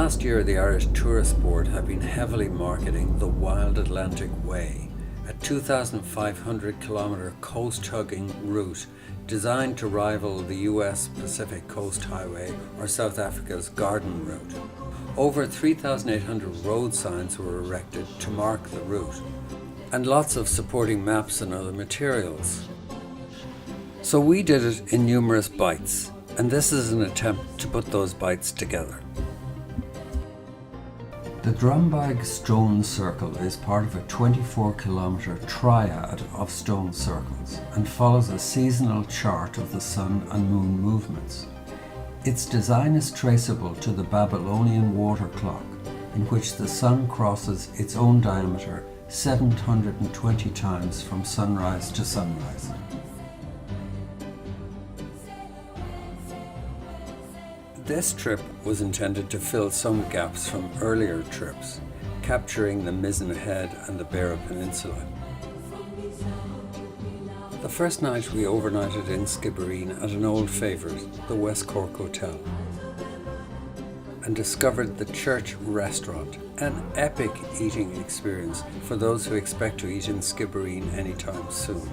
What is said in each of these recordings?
last year, the Irish Tourist Board have been heavily marketing the Wild Atlantic Way, a 2,500 kilometre coast-hugging route designed to rival the US Pacific Coast Highway or South Africa's Garden Route. Over 3,800 road signs were erected to mark the route, and lots of supporting maps and other materials. So we did it in numerous bites, and this is an attempt to put those bites together. The Drumbag Stone Circle is part of a 24-kilometre triad of stone circles and follows a seasonal chart of the sun and moon movements. Its design is traceable to the Babylonian water clock, in which the sun crosses its own diameter 720 times from sunrise to sunrise. This trip was intended to fill some gaps from earlier trips, capturing the Mizen Head and the Beara Peninsula. The first night we overnighted in Skibbereen at an old favourite, the West Cork Hotel, and discovered the Church Restaurant, an epic eating experience for those who expect to eat in Skibbereen anytime soon.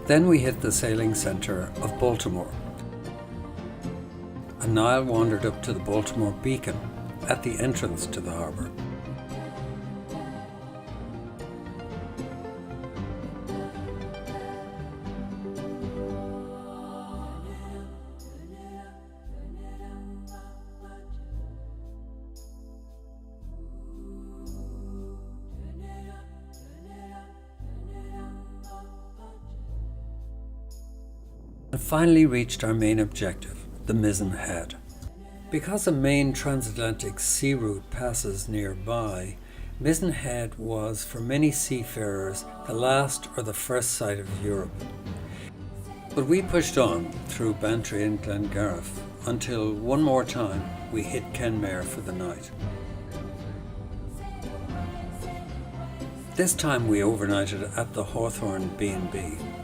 Then we hit the sailing centre of Baltimore, and Niall wandered up to the Baltimore Beacon at the entrance to the harbour. And finally reached our main objective, the Mizen Head. Because a main transatlantic sea route passes nearby, Mizen Head was for many seafarers the last or the first sight of Europe. But we pushed on through Bantry and Glengariff until one more time we hit Kenmare for the night. This time we overnighted at the Hawthorne B&B,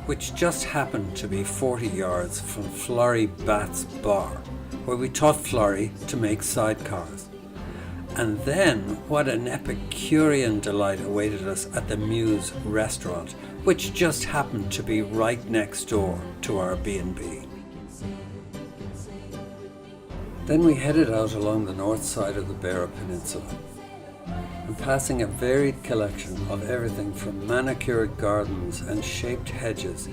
which just happened to be 40 yards from Florrie Batt's bar, where we taught Florrie to make sidecars. And then what an Epicurean delight awaited us at the Muse restaurant, which just happened to be right next door to our B&B. Then we headed out along the north side of the Beara Peninsula, and passing a varied collection of everything from manicured gardens and shaped hedges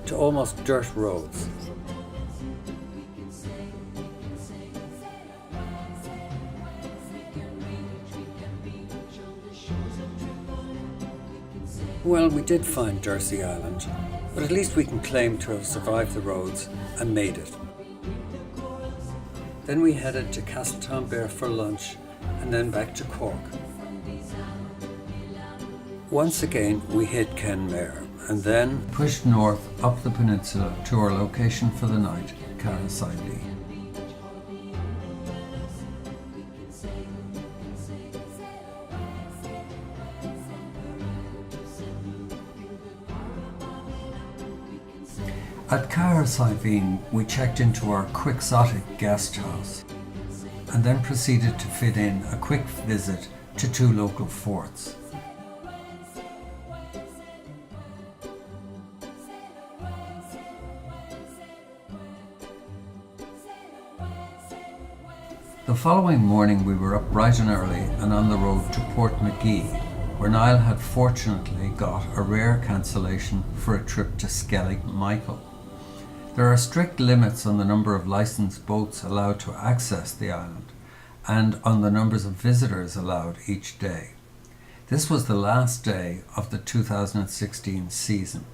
to almost dirt roads. Well, we did find Dursey Island, but at least we can claim to have survived the roads and made it. Then we headed to Castletownbere for lunch, and then back to Cork. Once again we hit Kenmare and then pushed north up the peninsula to our location for the night, Carasailee. At Carasailee we checked into our quixotic guest house, and then proceeded to fit in a quick visit to two local forts. The following morning we were up bright and early and on the road to Portmagee, where Niall had fortunately got a rare cancellation for a trip to Skellig Michael. There are strict limits on the number of licensed boats allowed to access the island and on the numbers of visitors allowed each day. This was the last day of the 2016 season.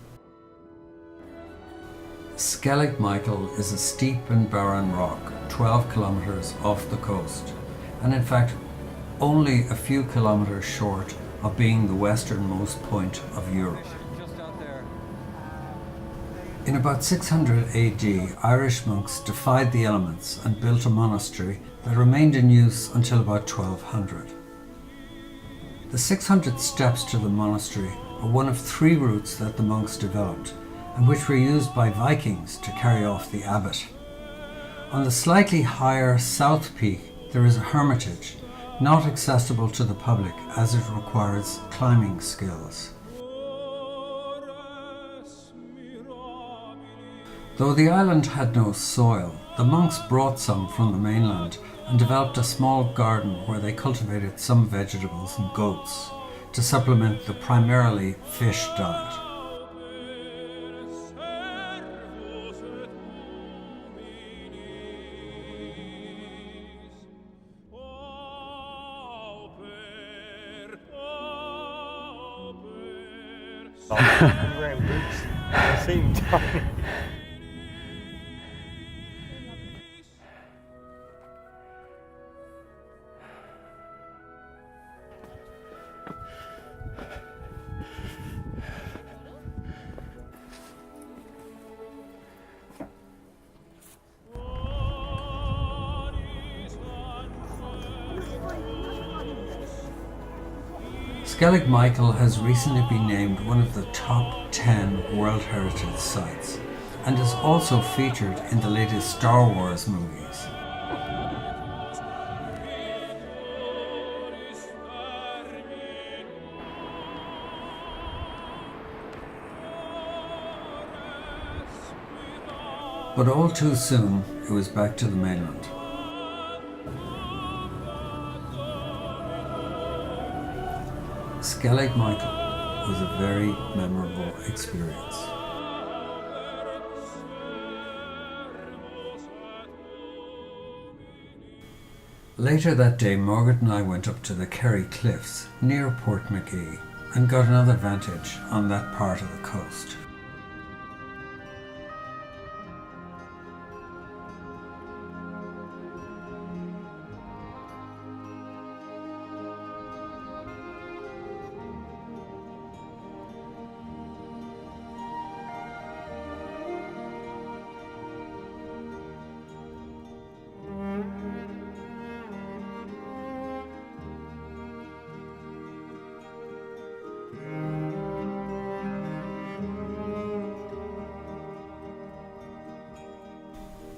Skellig Michael is a steep and barren rock 12 kilometres off the coast, and in fact only a few kilometres short of being the westernmost point of Europe. In about 600 AD, Irish monks defied the elements and built a monastery that remained in use until about 1200. The 600 steps to the monastery are one of three routes that the monks developed, and which were used by Vikings to carry off the abbot. On the slightly higher south peak there is a hermitage, not accessible to the public as it requires climbing skills. Though the island had no soil, the monks brought some from the mainland and developed a small garden where they cultivated some vegetables and goats to supplement the primarily fish diet. I'm wearing boots. They seem tiny. Skellig Michael has recently been named one of the top 10 World Heritage Sites and is also featured in the latest Star Wars movies. But all too soon, it was back to the mainland. Skellig Michael was a very memorable experience. Later that day, Margaret and I went up to the Kerry Cliffs near Portmagee and got another vantage on that part of the coast.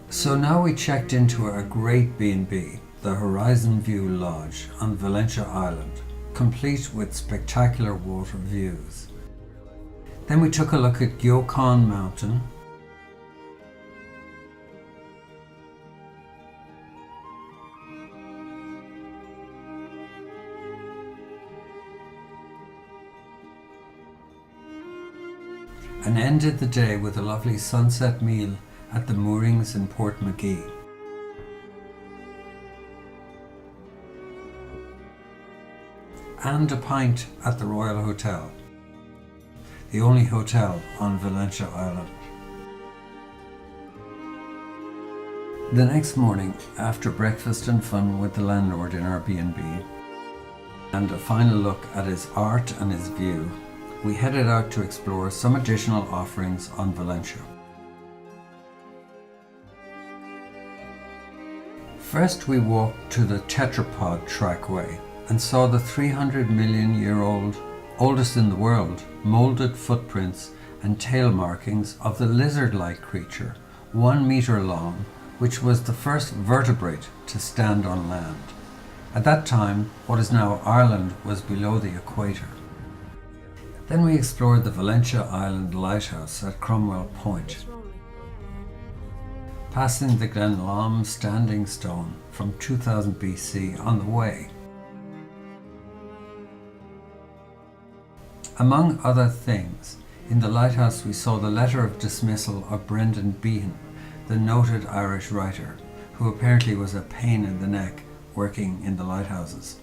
So now we checked into a great B&B, the Horizon View Lodge on Valentia Island, complete with spectacular water views. Then we took a look at Gyocon Mountain, and ended the day with a lovely sunset meal at the moorings in Portmagee. And a pint at the Royal Hotel, the only hotel on Valentia Island. The next morning, after breakfast and fun with the landlord in our B&B, and a final look at his art and his view, we headed out to explore some additional offerings on Valentia. First we walked to the Tetrapod Trackway and saw the 300 million year old, oldest in the world, moulded footprints and tail markings of the lizard-like creature, 1 meter long, which was the first vertebrate to stand on land. At that time, what is now Ireland was below the equator. Then we explored the Valentia Island Lighthouse at Cromwell Point, passing the Glenlom Standing Stone from 2000 BC on the way. Among other things, in the lighthouse we saw the letter of dismissal of Brendan Behan, the noted Irish writer, who apparently was a pain in the neck working in the lighthouses.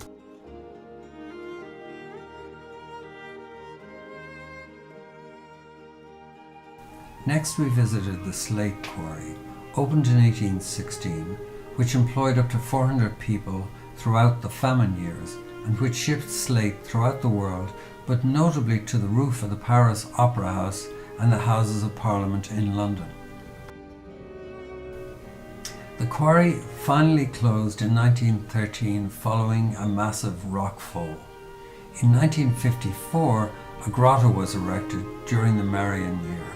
Next we visited the Slate Quarry, opened in 1816, which employed up to 400 people throughout the famine years and which shipped slate throughout the world, but notably to the roof of the Paris Opera House and the Houses of Parliament in London. The quarry finally closed in 1913 following a massive rock fall. In 1954, a grotto was erected during the Marian year.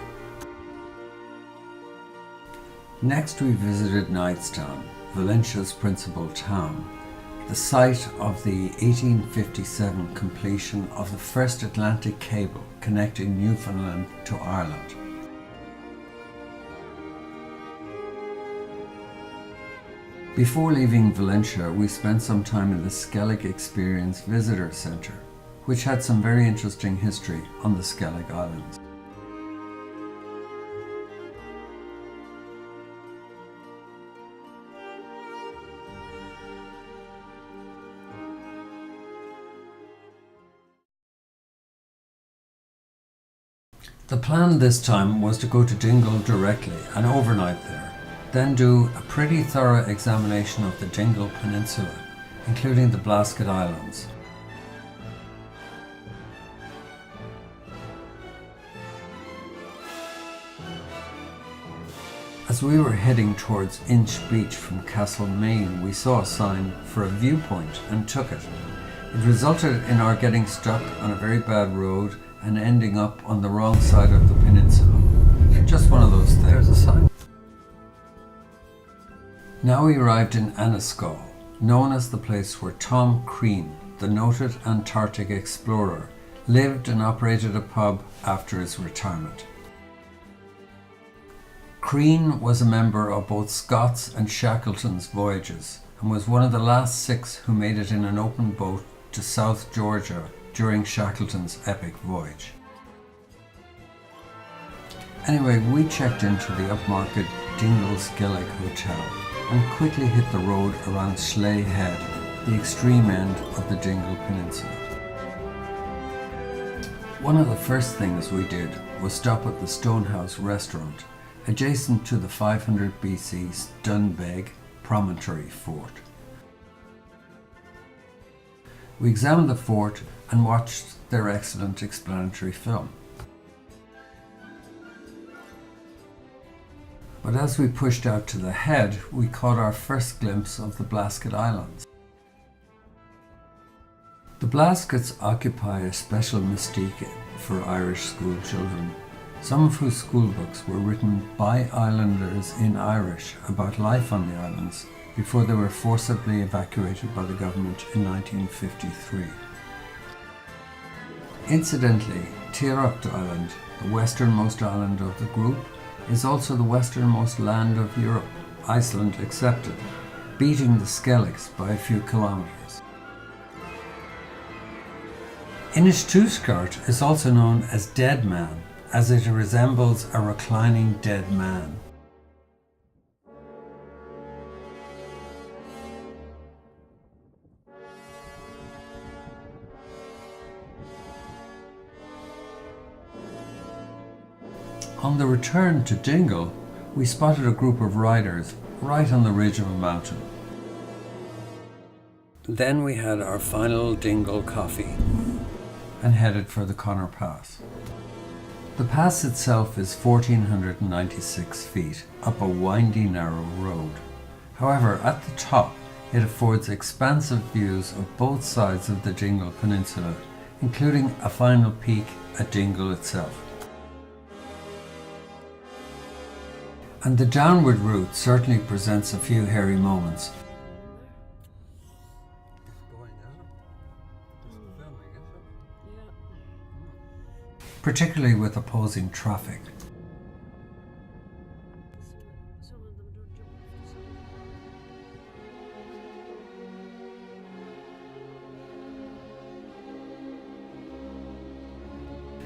Next we visited Knightstown, Valencia's principal town, the site of the 1857 completion of the first Atlantic cable connecting Newfoundland to Ireland. Before leaving Valentia, we spent some time in the Skellig Experience Visitor Centre, which had some very interesting history on the Skellig Islands. The plan this time was to go to Dingle directly and overnight there, then do a pretty thorough examination of the Dingle Peninsula, including the Blasket Islands. As we were heading towards Inch Beach from Castlemaine, we saw a sign for a viewpoint and took it. It resulted in our getting stuck on a very bad road and ending up on the wrong side of the peninsula. Just one of those things. There's a sign. Now we arrived in Anniscall, known as the place where Tom Crean, the noted Antarctic explorer, lived and operated a pub after his retirement. Crean was a member of both Scott's and Shackleton's voyages and was one of the last 6 who made it in an open boat to South Georgia during Shackleton's epic voyage. Anyway, we checked into the upmarket Dingle Skellig Hotel and quickly hit the road around Schley Head, the extreme end of the Dingle Peninsula. One of the first things we did was stop at the Stonehouse restaurant, adjacent to the 500 BC Dunbeg Promontory Fort. We examined the fort and watched their excellent explanatory film. But as we pushed out to the head, we caught our first glimpse of the Blasket Islands. The Blaskets occupy a special mystique for Irish school children, some of whose schoolbooks were written by islanders in Irish about life on the islands before they were forcibly evacuated by the government in 1953. Incidentally, Tyrraucht Island, the westernmost island of the group, is also the westernmost land of Europe, Iceland excepted, beating the Skelligs by a few kilometres. Inishtuskart is also known as Dead Man, as it resembles a reclining dead man. On the return to Dingle, we spotted a group of riders right on the ridge of a mountain. Then we had our final Dingle coffee and headed for the Connor Pass. The pass itself is 1,496 feet up a windy, narrow road. However, at the top, it affords expansive views of both sides of the Dingle Peninsula, including a final peak at Dingle itself. And the downward route certainly presents a few hairy moments. Particularly with opposing traffic.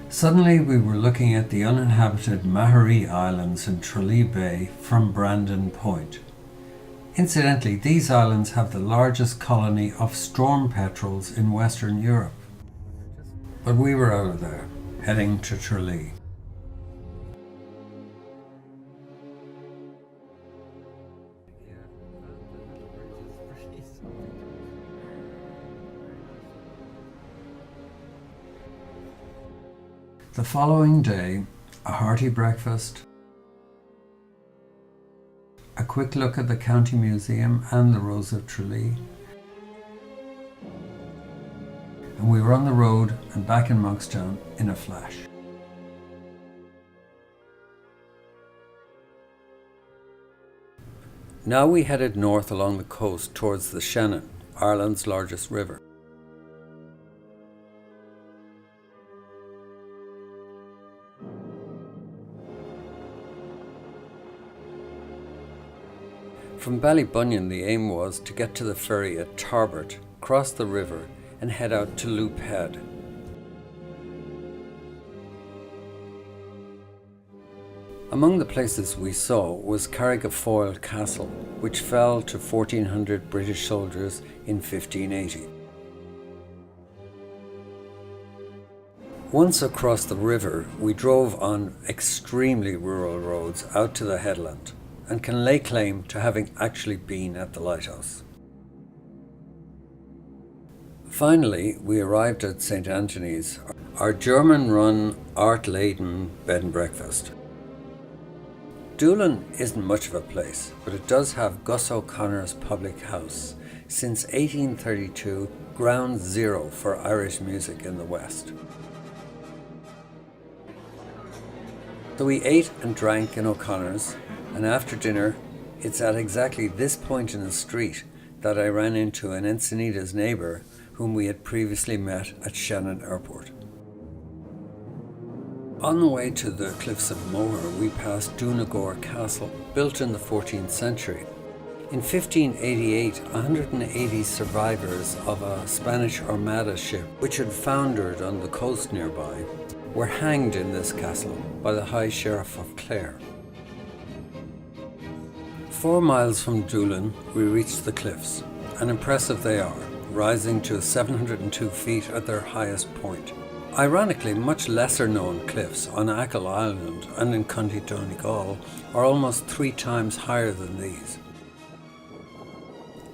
Suddenly we were looking at the uninhabited Mahari Islands in Tralee Bay from Brandon Point. Incidentally, these islands have the largest colony of storm petrels in Western Europe. But we were out of there, heading to Tralee. The following day, a hearty breakfast, a quick look at the County Museum and the Rose of Tralee, and we were on the road and back in Monkstown in a flash. Now we headed north along the coast towards the Shannon, Ireland's largest river. From Ballybunion, the aim was to get to the ferry at Tarbert, cross the river and head out to Loop Head. Among the places we saw was Carrigafoyle Castle, which fell to 1,400 British soldiers in 1580. Once across the river, we drove on extremely rural roads out to the headland, and can lay claim to having actually been at the lighthouse. Finally, we arrived at St. Anthony's, our German-run, art-laden bed and breakfast. Doolin isn't much of a place, but it does have Gus O'Connor's public house, since 1832, ground zero for Irish music in the West. So we ate and drank in O'Connor's, and after dinner, it's at exactly this point in the street that I ran into an Encinitas neighbour whom we had previously met at Shannon Airport. On the way to the Cliffs of Moher, we passed Donegal Castle, built in the 14th century. In 1588, 180 survivors of a Spanish Armada ship, which had foundered on the coast nearby, were hanged in this castle by the High Sheriff of Clare. 4 miles from Doolin, we reached the cliffs, and impressive they are, rising to 702 feet at their highest point. Ironically, much lesser known cliffs on Achill Island and in County Donegal are almost 3 times higher than these.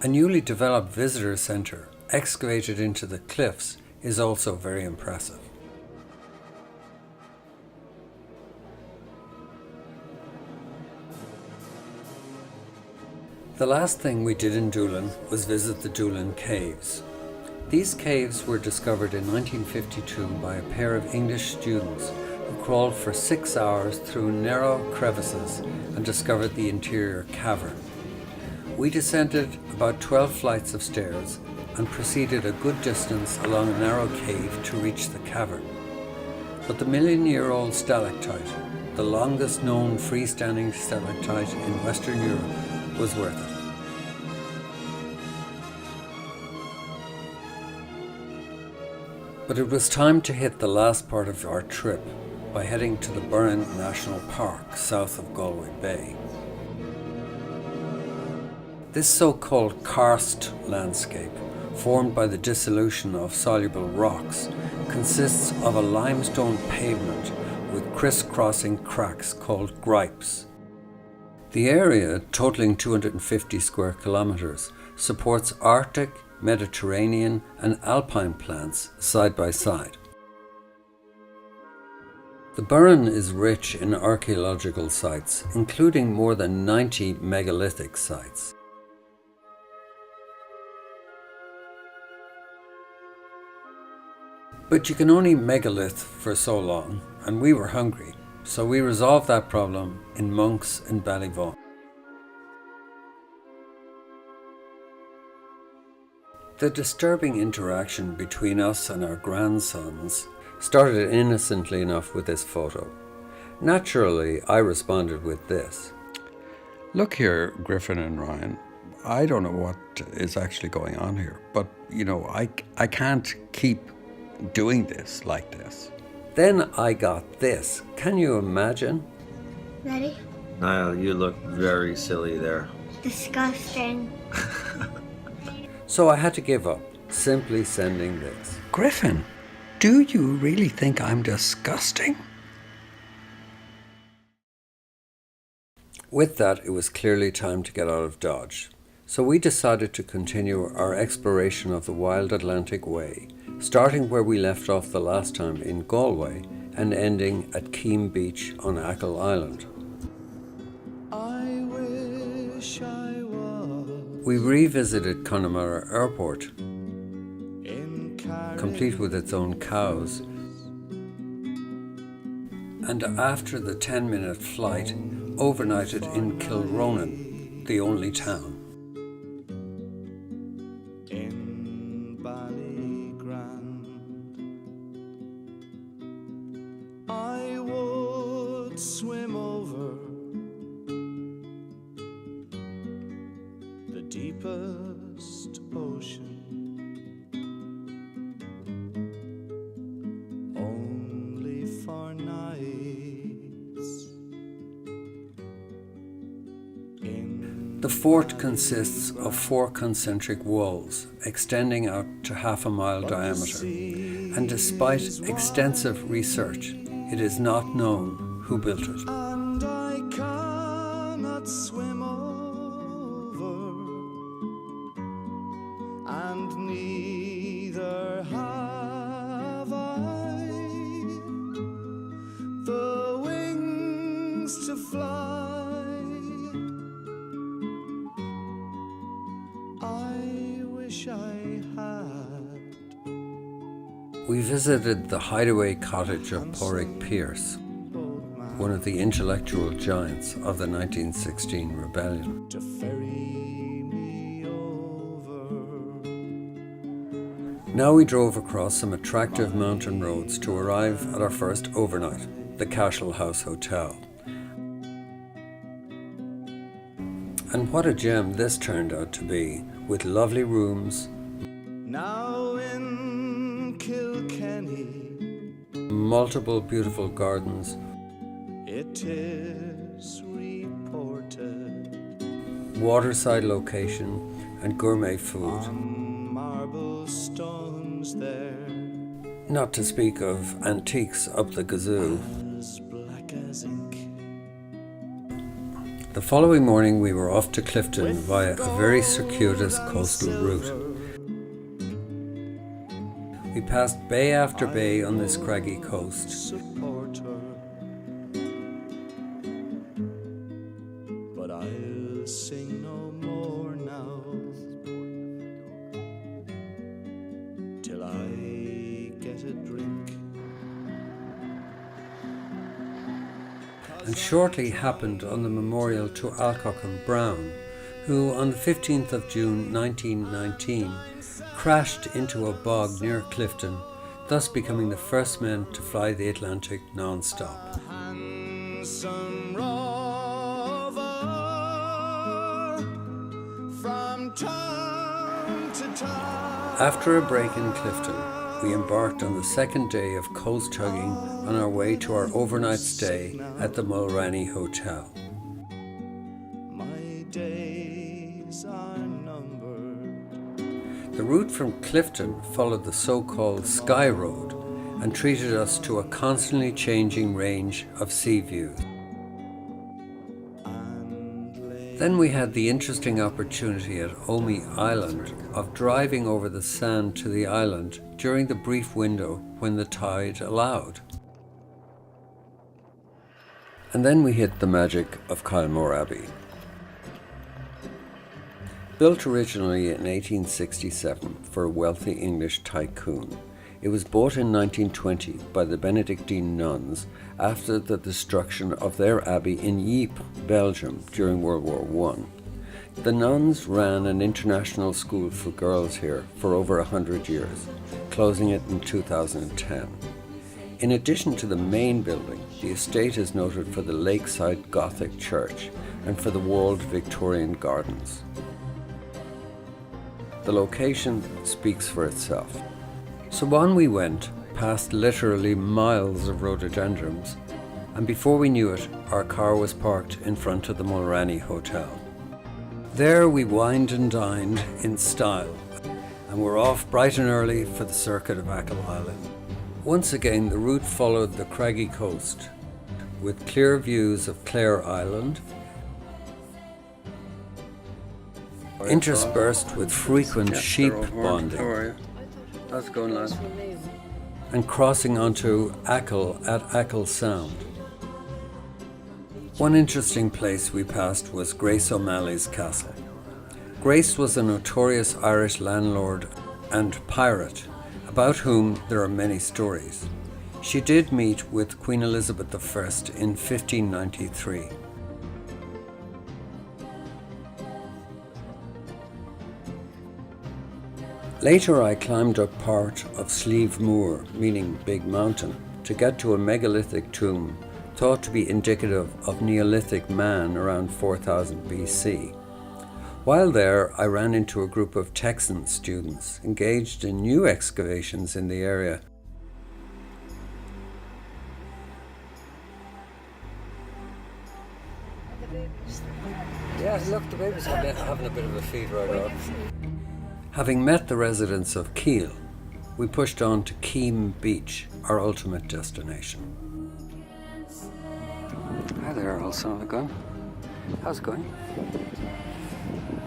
A newly developed visitor centre, excavated into the cliffs, is also very impressive. The last thing we did in Doolin was visit the Doolin Caves. These caves were discovered in 1952 by a pair of English students who crawled for 6 hours through narrow crevices and discovered the interior cavern. We descended about 12 flights of stairs and proceeded a good distance along a narrow cave to reach the cavern. But the million-year-old stalactite, the longest known freestanding stalactite in Western Europe, was worth it. But it was time to hit the last part of our trip by heading to the Burren National Park south of Galway Bay. This so-called karst landscape, formed by the dissolution of soluble rocks, consists of a limestone pavement with criss-crossing cracks called gripes. The area, totaling 250 square kilometres, supports Arctic, Mediterranean and alpine plants side by side. The Burren is rich in archaeological sites, including more than 90 megalithic sites. But you can only megalith for so long, and we were hungry, so we resolved that problem in Monks in Ballyvaughan. The disturbing interaction between us and our grandsons started innocently enough with this photo. Naturally, I responded with this. Look here, Griffin and Ryan, I don't know what is actually going on here, but I can't keep doing this like this. Then I got this. Can you imagine? Ready? Niall, you look very silly there. Disgusting. So I had to give up, simply sending this. Griffin, do you really think I'm disgusting? With that, it was clearly time to get out of Dodge. So we decided to continue our exploration of the Wild Atlantic Way, starting where we left off the last time in Galway and ending at Keem Beach on Achill Island. We revisited Connemara Airport, complete with its own cows, and after the 10-minute flight, overnighted in Kilronan, the only town. In Ballygrand, I would swim over the deepest ocean, only for nights. The fort consists of 4 concentric walls extending out to half a mile diameter, and despite extensive research, it is not known who built it. And I cannot swim over, and neither have I the wings to fly. I wish I had. We visited the hideaway cottage of Porrick Pierce, one of the intellectual giants of the 1916 rebellion. To ferry me over. Now we drove across some attractive mountain roads to arrive at our first overnight, the Cashel House Hotel. And what a gem this turned out to be, with lovely rooms, Now in Kilkenny, multiple beautiful gardens, it is reported waterside location, and gourmet food. on marble stones there, Not to speak of antiques up the gazoo. as black as ink. The following morning we were off to Clifton via a very circuitous coastal route. We passed bay after bay on this craggy coast, Supporter, but I'll sing no more now till I get a drink. and shortly happened on the memorial to Alcock and Brown, who on the 15th of June 1919 crashed into a bog near Clifton, thus becoming the first men to fly the Atlantic non-stop. Handsome rover from town to town. After a break in Clifton, we embarked on the second day of coast chugging on our way to our overnight stay at the Mulranny Hotel. My days are numbered. The route from Clifton followed the so-called Sky Road and treated us to a constantly changing range of sea views. Then we had the interesting opportunity at Omey Island of driving over the sand to the island during the brief window when the tide allowed. And then we hit the magic of Kylemore Abbey. Built originally in 1867 for a wealthy English tycoon, it was bought in 1920 by the Benedictine nuns after the destruction of their abbey in Ypres, Belgium during World War I. The nuns ran an international school for girls here for over 100 years, closing it in 2010. In addition to the main building, the estate is noted for the lakeside Gothic church and for the walled Victorian gardens. The location speaks for itself. So on we went, past literally miles of rhododendrons, and before we knew it, our car was parked in front of the Mulranny Hotel. There we wined and dined in style, and were off bright and early for the circuit of Achill Island. Once again, the route followed the craggy coast, with clear views of Clare Island, interspersed with frequent sheep bonding. How are you? How's it going, lads? And crossing onto Achill at Achill Sound. One interesting place we passed was Grace O'Malley's castle. Grace was a notorious Irish landlord and pirate, about whom there are many stories. She did meet with Queen Elizabeth I in 1593. Later I climbed up part of Slieve Moor, meaning Big Mountain, to get to a megalithic tomb thought to be indicative of Neolithic man around 4000 BC. While there, I ran into a group of Texan students engaged in new excavations in the area. Yeah, look, the baby's having a bit of a feed right off. Having met the residents of Kiel, we pushed on to Keem Beach, our ultimate destination. Hi there, old son of a gun. How's it going?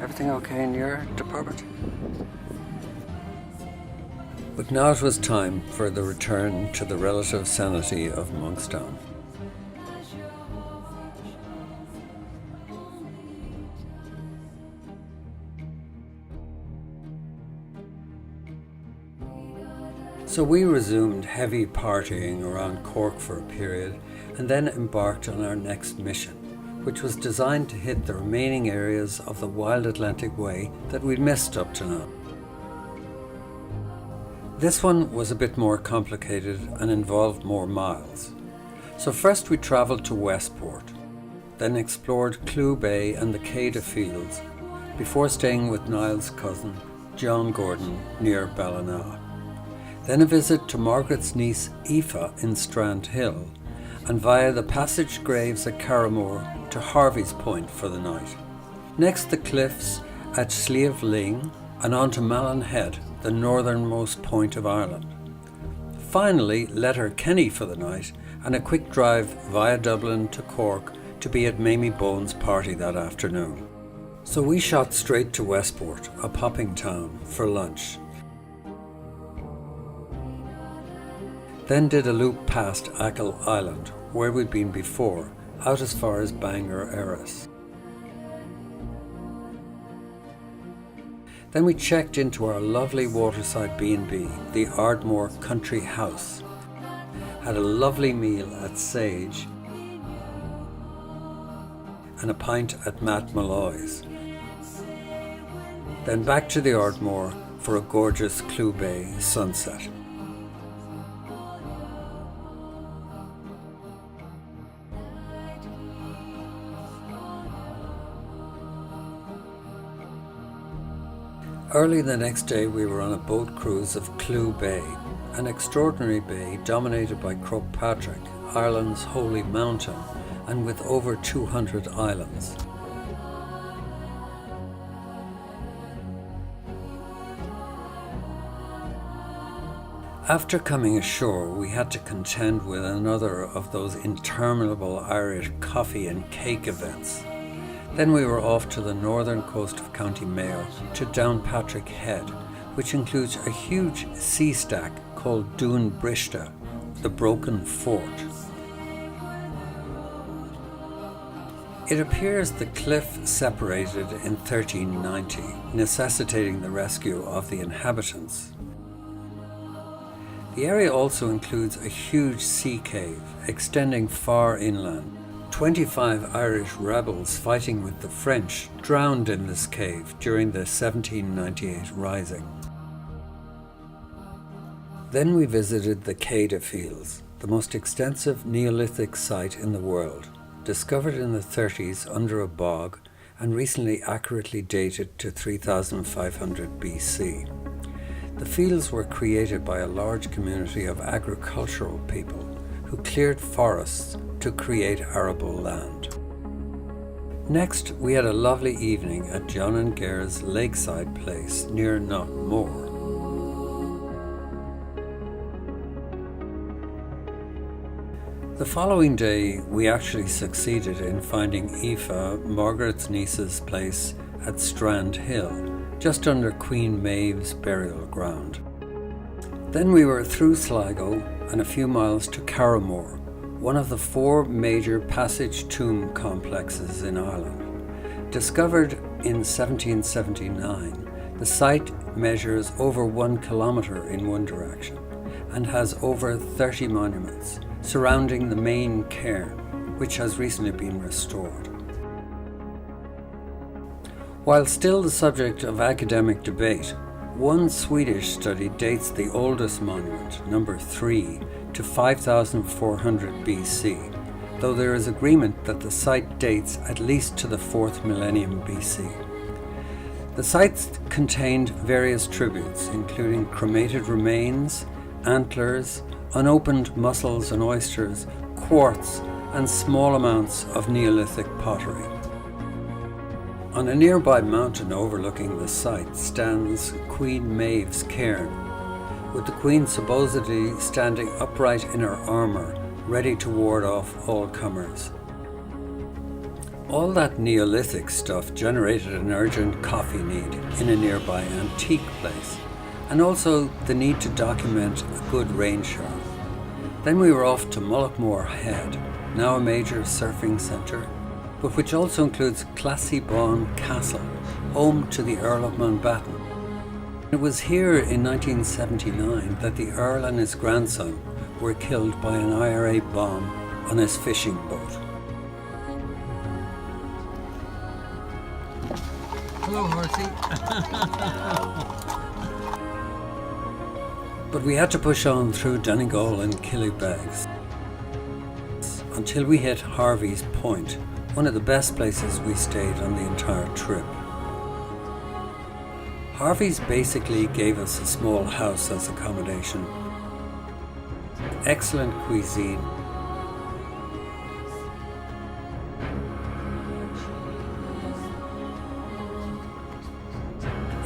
Everything okay in your department? But now it was time for the return to the relative sanity of Monkstown. So we resumed heavy partying around Cork for a period and then embarked on our next mission, which was designed to hit the remaining areas of the Wild Atlantic Way that we'd missed up to now. This one was a bit more complicated and involved more miles. So first we travelled to Westport, then explored Clew Bay and the Cada Fields, before staying with Niall's cousin, John Gordon, near Ballina. Then a visit to Margaret's niece Aoife in Strand Hill, and via the passage graves at Carramore to Harvey's Point for the night. Next the cliffs at Slieve Ling and on to Malin Head, the northernmost point of Ireland. Finally Letterkenny for the night and a quick drive via Dublin to Cork to be at Mamie Bone's party that afternoon. So we shot straight to Westport, a popping town, for lunch. Then did a loop past Achill Island, where we'd been before, out as far as Bangor Erris. Then we checked into our lovely waterside B&B, the Ardmore Country House, had a lovely meal at Sage and a pint at Matt Malloy's. Then back to the Ardmore for a gorgeous Clew Bay sunset. Early the next day we were on a boat cruise of Clew Bay, an extraordinary bay dominated by Croagh Patrick, Ireland's holy mountain, and with over 200 islands. After coming ashore, we had to contend with another of those interminable Irish coffee and cake events. Then we were off to the northern coast of County Mayo to Downpatrick Head, which includes a huge sea stack called Dún Brista, the Broken Fort. It appears the cliff separated in 1390, necessitating the rescue of the inhabitants. The area also includes a huge sea cave extending far inland. 25 Irish rebels fighting with the French drowned in this cave during the 1798 Rising. Then we visited the Cada Fields, the most extensive Neolithic site in the world, discovered in the 30s under a bog and recently accurately dated to 3500 BC. The fields were created by a large community of agricultural people who cleared forests to create arable land. Next, we had a lovely evening at John and Gare's lakeside place near Knockmore. The following day, we actually succeeded in finding Aoife, Margaret's niece's place at Strand Hill, just under Queen Maeve's burial ground. Then we were through Sligo and a few miles to Carramore, one of the 4 major passage tomb complexes in Ireland. Discovered in 1779, the site measures over 1 kilometre in one direction and has over 30 monuments surrounding the main cairn, which has recently been restored. While still the subject of academic debate, One Swedish study dates the oldest monument, number 3, to 5400 BC, though there is agreement that the site dates at least to the 4th millennium BC. The sites contained various tributes, including cremated remains, antlers, unopened mussels and oysters, quartz, and small amounts of Neolithic pottery. On a nearby mountain overlooking the site stands Queen Maeve's cairn, with the Queen supposedly standing upright in her armour, ready to ward off all comers. All that Neolithic stuff generated an urgent coffee need in a nearby antique place, and also the need to document a good rain shower. Then we were off to Mullaghmore Head, now a major surfing centre, but which also includes Classiebawn Castle, home to the Earl of Mountbatten. It was here in 1979 that the Earl and his grandson were killed by an IRA bomb on his fishing boat. Hello, horsey. But we had to push on through Donegal and Killybegs until we hit Harvey's Point, one of the best places we stayed on the entire trip. Harvey's basically gave us a small house as accommodation. Excellent cuisine,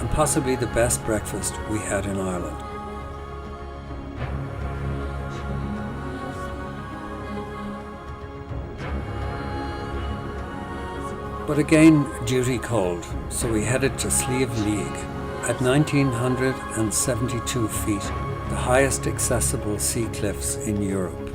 and possibly the best breakfast we had in Ireland. But again, duty called, so we headed to Slieve League at 1972 feet, the highest accessible sea cliffs in Europe.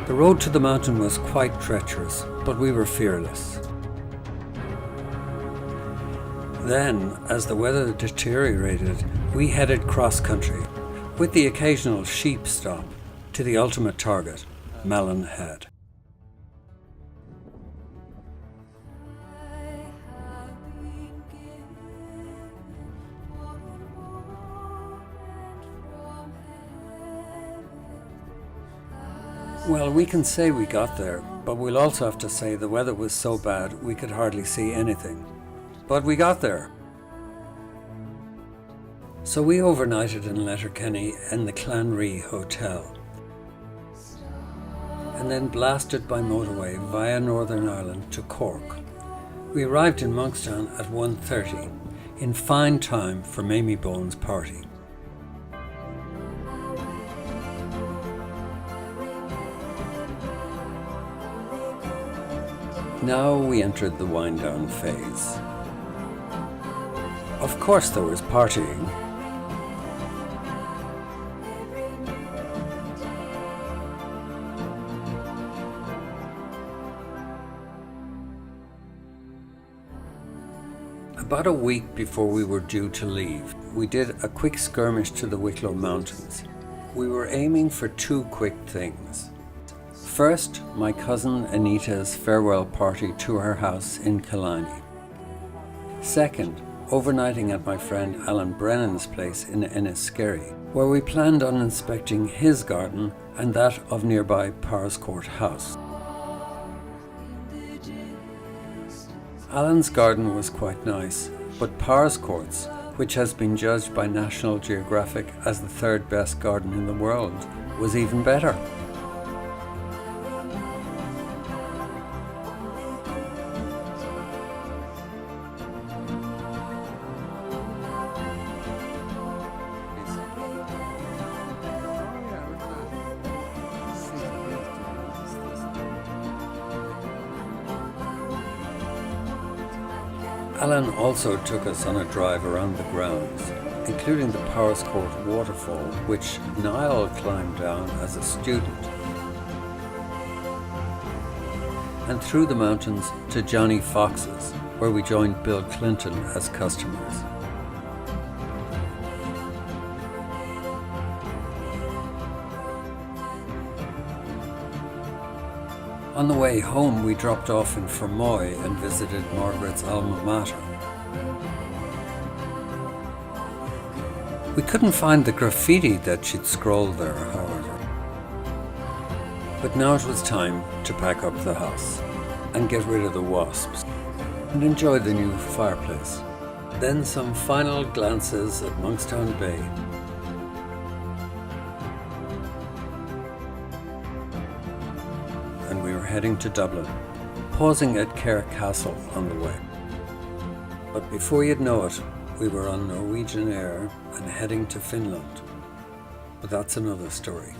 The road to the mountain was quite treacherous, but we were fearless. Then, as the weather deteriorated, we headed cross-country, with the occasional sheep stop, to the ultimate target, Malin Head. Well, we can say we got there, but we'll also have to say the weather was so bad we could hardly see anything. But we got there. So we overnighted in Letterkenny in the Clanree Hotel, and then blasted by motorway via Northern Ireland to Cork. We arrived in Monkstown at 1:30, in fine time for Mamie Bone's party. Now we entered the wind-down phase. Of course there was partying. About a week before we were due to leave, we did a quick skirmish to the Wicklow Mountains. We were aiming for two quick things. First, my cousin Anita's farewell party to her house in Killiney. Second, overnighting at my friend Alan Brennan's place in Enniskerry, where we planned on inspecting his garden and that of nearby Powerscourt House. Alan's garden was quite nice, but Powerscourt's, which has been judged by National Geographic as the third best garden in the world, was even better. Alan also took us on a drive around the grounds, including the Powerscourt waterfall, which Niall climbed down as a student, and through the mountains to Johnny Fox's, where we joined Bill Clinton as customers. On the way home, we dropped off in Fermoy and visited Margaret's alma mater. We couldn't find the graffiti that she'd scrawled there, however. But now it was time to pack up the house and get rid of the wasps and enjoy the new fireplace. Then some final glances at Monkstown Bay. And we were heading to Dublin, pausing at Kerr Castle on the way. But before you'd know it, we were on Norwegian Air and heading to Finland. But that's another story.